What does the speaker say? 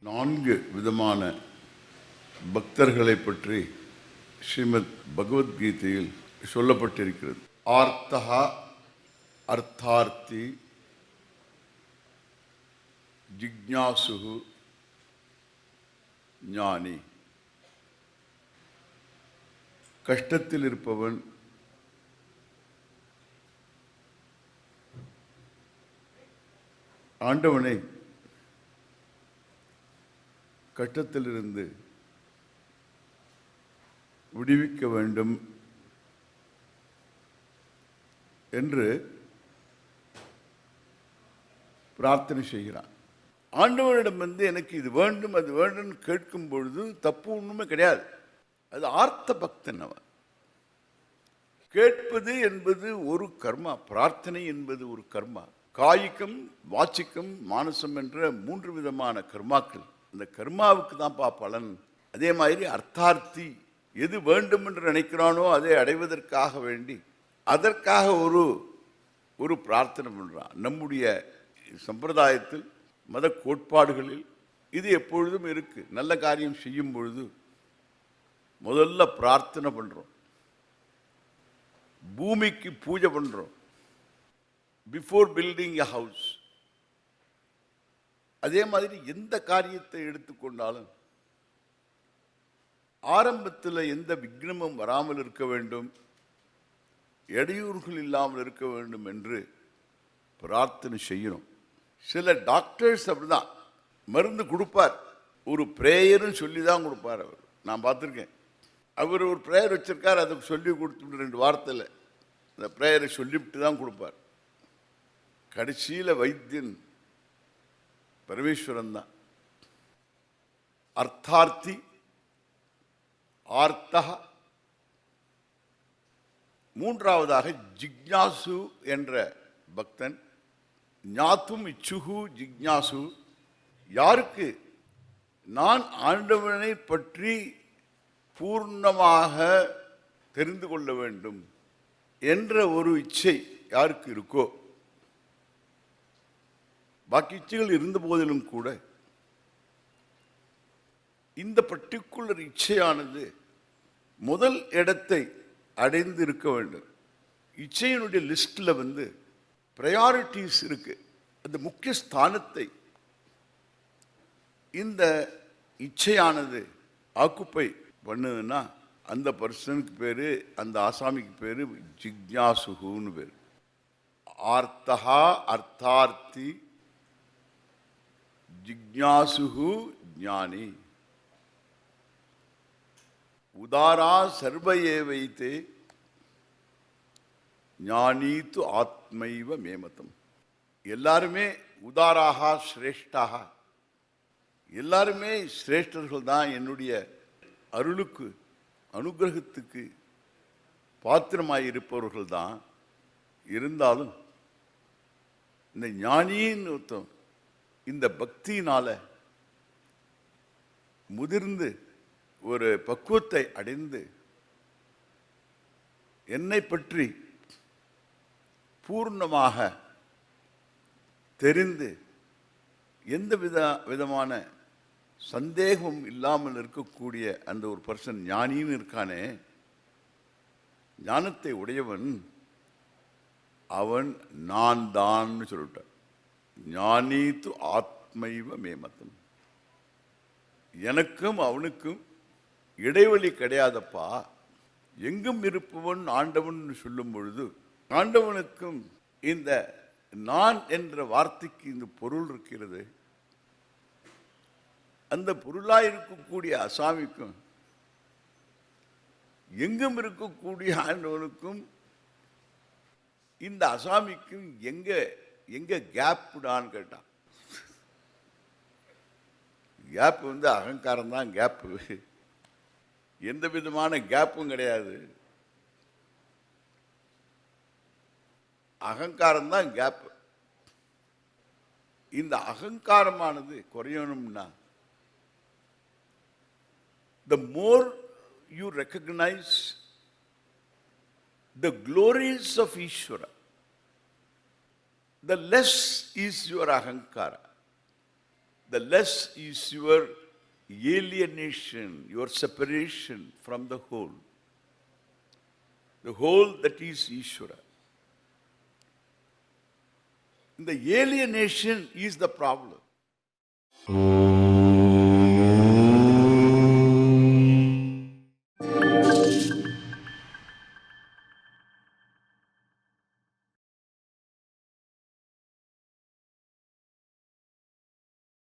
4 விதமான பக்தர்களை பற்றி ஸ்ரீமத் பகவத்கீதையில் சொல்லப்பட்டிருக்கிறது. ஆர்த்தஹா, அர்த்தார்த்தி, ஜிக்ஞாசுகு, ஞானி. கஷ்டத்தில் இருப்பவன், ஆண்டவனை கஷ்டத்திலிருந்து விடுவிக்க வேண்டும் என்று பிரார்த்தனை செய்கிறான். ஆண்டவனிடம் எனக்கு இது வேண்டும் அது வேண்டும் கேட்கும் பொழுது தப்பு ஒன்றுமே கிடையாது. அது ஆர்த்த பக்தன். அவன் கேட்பது என்பது ஒரு கர்மா, பிரார்த்தனை என்பது ஒரு கர்மா. காய்கம், வாச்சிக்கம், மானசம் என்ற 3 விதமான கர்மாக்கள். அந்த கர்மாவுக்கு தான்ப்பா பலன். அதே மாதிரி அர்த்தார்த்தி, எது வேண்டும் என்று நினைக்கிறானோ அதை அடைவதற்காக வேண்டி அதற்காக ஒரு பிரார்த்தனை பண்றான். நம்முடைய சம்பிரதாயத்தில், மத கோட்பாடுகளில் இது எப்பொழுதும் இருக்கு. நல்ல காரியம் செய்யும் பொழுது முதல்ல பிரார்த்தனை பண்றோம், பூமிக்கு பூஜை பண்றோம், பிஃபோர் பில்டிங் எ ஹவுஸ். அதே மாதிரி எந்த காரியத்தை எடுத்துக்கொண்டாலும் ஆரம்பத்தில் எந்த விக்னமும் வராமல் இருக்க வேண்டும், இடையூறுகள் இல்லாமல் இருக்க வேண்டும் என்று பிரார்த்தனை செய்யணும். சில டாக்டர்ஸ் அப்படிதான் மருந்து கொடுப்பார், ஒரு பிரேயர்னு சொல்லி தான் கொடுப்பார். அவர், நான் பார்த்துருக்கேன். அவர் ஒரு பிரேயர் வச்சிருக்கார், அதுக்கு சொல்லி கொடுத்துட்டு 2 வாரத்தில் அந்த பிரேயரை சொல்லிவிட்டு தான் கொடுப்பார். கடைசியில் வைத்தியன் பரமேஸ்வரன் தான். அர்த்தார்த்தி, ஆர்த்தா. 3ஆவதாக ஜிக்ஞாசு என்ற பக்தன். ஞாத்தும் இச்சுகு ஜிக்ஞாசு. யாருக்கு நான் ஆண்டவனை பற்றி பூர்ணமாக தெரிந்து கொள்ள வேண்டும் என்ற ஒரு இச்சை யாருக்கு இருக்கோ, பாக்கி இச்சைகள் இருந்த போதிலும் கூட இந்த பர்டிகுலர் இச்சையானது முதல் இடத்தை அடைந்து இருக்க வேண்டும். இச்சையினுடைய லிஸ்ட்ல ப்ரையாரிட்டிஸ் இருக்கு. அந்த முக்கிய ஸ்தானத்தை இந்த இச்சையானது ஆக்குப்பை பண்ணுதுன்னா அந்த பர்சனுக்கு பேரு, அந்த ஆசாமிக்கு பேரு ஜிக்ஞாசுகுன்னு பேரு. ஆர்த்தஹா, அர்த்தார்த்தி, ஜிக்ஞாசுகு, ஞானி. உதாரா சர்வ ஏவைத்தே ஞானீத்து ஆத்மைவ மேமதம். எல்லாருமே உதாராக, சிரேஷ்டாக, எல்லாருமே சிரேஷ்டர்கள் தான். என்னுடைய அருளுக்கு, அனுகிரகத்துக்கு பாத்திரமாய் இருப்பவர்கள் தான். இருந்தாலும் இந்த ஞானின்னு ஒருத்தன் இந்த பக்தியினால முதிர்ந்து ஒரு பக்குவத்தை அடைந்து என்னை பற்றி பூர்ணமாக தெரிந்து எந்த விதமான சந்தேகம் இல்லாமல் இருக்கக்கூடிய அந்த ஒரு பர்சன் ஞானின்னு இருக்கானே, ஞானத்தை உடையவன், அவன் நான் தான் சொல்லிட்டான். ஞானீத்து ஆத்மைவ மேமதம். எனக்கும் அவனுக்கும் இடைவெளி கிடையாதப்பா. எங்கும் இருப்பவன் ஆண்டவன் சொல்லும் பொழுது ஆண்டவனுக்கும் இந்த நான் என்ற வார்த்தைக்கு இந்த பொருள் இருக்கிறது. அந்த பொருளாய் இருக்கக்கூடிய அசாமிக்கும் எங்கும் இருக்கக்கூடிய ஆண்டவனுக்கும் இந்த அசாமிக்கும் எங்க கேப்டான்னு கேட்டான். கேப் அகங்காரம் தான் கேப்பு. எந்த விதமான கேப்பும் கிடையாது. அகங்காரம் தான் கேப். இந்த அகங்காரமானது குறையணும்னா, the more you recognize the glories of Ishvara, the less is your ahankara. the less is your alienation, your separation from the whole. The whole that is Ishvara. The alienation is the problem.